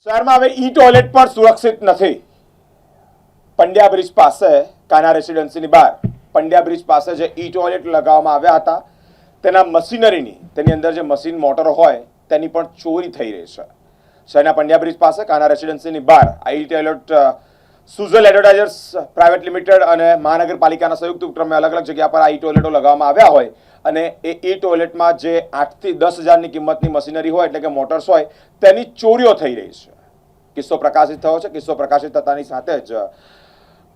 શહેરમાં હવે ઈ ટોયલેટ પણ સુરક્ષિત નથી। પંડ્યા બ્રિજ પાસે કાના રેસિડેન્સીની બહાર પંડ્યા બ્રિજ પાસે જે ઈ ટોયલેટ લગાવવામાં આવ્યા હતા તેના મશીનરીની તેની અંદર જે મશીન મોટરો હોય તેની પણ ચોરી થઈ રહી છે। શહેરના પંડ્યા બ્રિજ પાસે કાના રેસિડેન્સીની બહાર આ ઈ ટોયલેટ સુઝલ એડવર્ટાઇઝર્સ પ્રાઇવેટ લિમિટેડ અને મહાનગરપાલિકાના સંયુક્ત ઉપક્રમે અલગ અલગ જગ્યા પર આ ઈ ટોયલેટો લગાવવામાં આવ્યા હોય અને એ ઈ ટોયલેટમાં જે 8 થી 10,000ની કિંમતની મશીનરી હોય એટલે કે મોટર્સ હોય તેની ચોરીઓ થઈ રહી છે। કિસ્સો પ્રકાશિત થયો છે। કિસ્સો પ્રકાશિત થતાની સાથે જ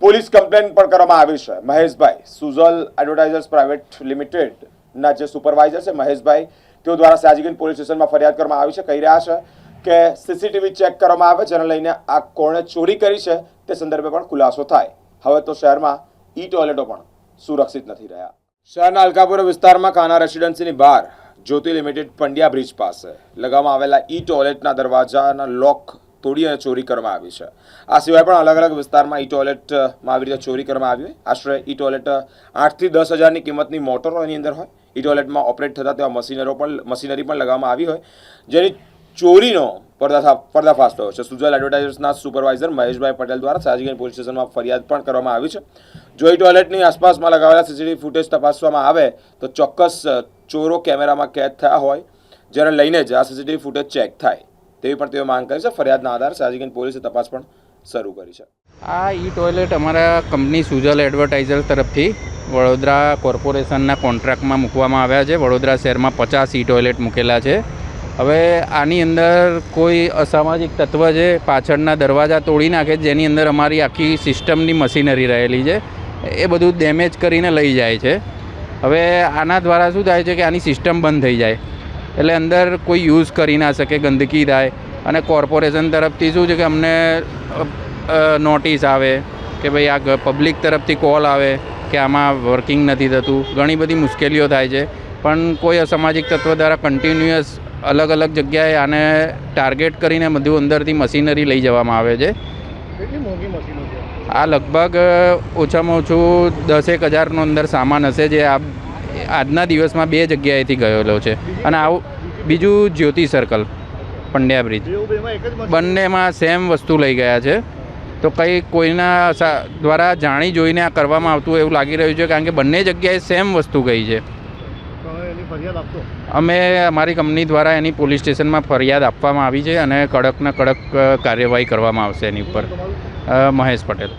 પોલીસ કમ્પ્લેન પણ કરવામાં આવી છે। મહેશભાઈ સુઝલ એડવર્ટાઇઝર્સ પ્રાઇવેટ લિમિટેડના જે સુપરવાઇઝર છે મહેશભાઈ તેઓ દ્વારા સાજીગંજ પોલીસ સ્ટેશનમાં ફરિયાદ કરવામાં આવી છે। કહી રહ્યા છે કે સીસીટીવી ચેક કરવામાં આવે જેને લઈને આ કોણે ચોરી કરી છે તે સંદર્ભે પણ ખુલાસો થાય। હવે તો શહેરમાં ઈ ટોયલેટો પણ સુરક્ષિત નથી રહ્યા। શહેરના અલકાપુરા વિસ્તારમાં કાના રેસિડેન્સીની બહાર જ્યોતિ લિમિટેડ પંડ્યા બ્રિજ પાસે લગાવવામાં આવેલા ઈ ટોયલેટના દરવાજાના લોક તોડી અને ચોરી કરવામાં આવી છે। આ સિવાય પણ અલગ અલગ વિસ્તારમાં ઈ ટોયલેટમાં આવી રીતે ચોરી કરવામાં આવી। આશરે ઈ ટોયલેટ 8 થી 10,000ની કિંમતની મોટરો એની અંદર હોય। ઈ ટોયલેટમાં ઓપરેટ થતા તેવા મશીનરી પણ લગાવવામાં આવી હોય જેની ચોરીનો પર્દાફાશ થયો છે। સુઝલ એડવર્ટાઇઝર્સના સુપરવાઇઝર મહેશભાઈ પટેલ દ્વારા સાજીગંજ પોલીસ સ્ટેશનમાં ફરિયાદ પણ કરવામાં આવી છે। જો ઈ ટોયલેટની આસપાસમાં લગાવેલા સીસીટીવી ફૂટેજ તપાસવામાં આવે તો ચોક્કસ ચોરો કેમેરામાં કેદ થયા હોય જેને લઈને જ આ સીસીટીવી ફૂટેજ ચેક થાય તેવી પણ તેઓ માંગ કરી છે। ફરિયાદના આધારે સાજીગંજ પોલીસે તપાસ પણ શરૂ કરી છે। આ ઈ ટોયલેટ અમારા કંપની સુઝલ એડવર્ટાઇઝર તરફથી વડોદરા કોર્પોરેશનના કોન્ટ્રાક્ટમાં મૂકવામાં આવ્યા છે। વડોદરા શહેરમાં 50 ઈ ટોયલેટ મૂકેલા છે। હવે આની અંદર કોઈ અસામાજિક તત્વ છે પાછળના દરવાજા તોડી નાખે જેની અંદર અમારી આખી સિસ્ટમની મશીનરી રહેલી છે એ બધું ડેમેજ કરીને લઈ જાય છે। હવે આના દ્વારા શું થાય છે કે આની સિસ્ટમ બંધ થઈ જાય એટલે અંદર કોઈ યુઝ કરી ના શકે, ગંદકી થાય અને કોર્પોરેશન તરફથી શું છે કે અમને નોટિસ આવે કે ભાઈ આ પબ્લિક તરફથી કોલ આવે કે આમાં વર્કિંગ નથી થતું, ઘણી બધી મુશ્કેલીઓ થાય છે। પણ કોઈ અસામાજિક તત્વ દ્વારા કન્ટિન્યુઅસ અલગ અલગ જગ્યાએ આને ટાર્ગેટ કરીને બધું અંદરથી મશીનરી લઈ જવામાં આવે છે। કેટલી મોંઘી મશીનો છે આ લગભગ ઓછામાં ઓછું 10,000નો અંદર સામાન હશે જે આજના દિવસમાં 2 જગ્યાએથી ગયેલો છે। અને આવું બીજું જ્યોતિ સર્કલ પંડ્યા બ્રિજ બંનેમાં સેમ વસ્તુ લઈ ગયા છે। તો કંઈ કોઈના દ્વારા જાણી જોઈને આ કરવામાં આવતું એવું લાગી રહ્યું છે કારણ કે બંને જગ્યાએ સેમ વસ્તુ ગઈ છે। અમે અમારી કંપની દ્વારા એની પોલીસ સ્ટેશનમાં ફરિયાદ આપવામાં આવી છે અને કડકના કડક કાર્યવાહી કરવામાં આવશે એની ઉપર। મહેશ પટેલ।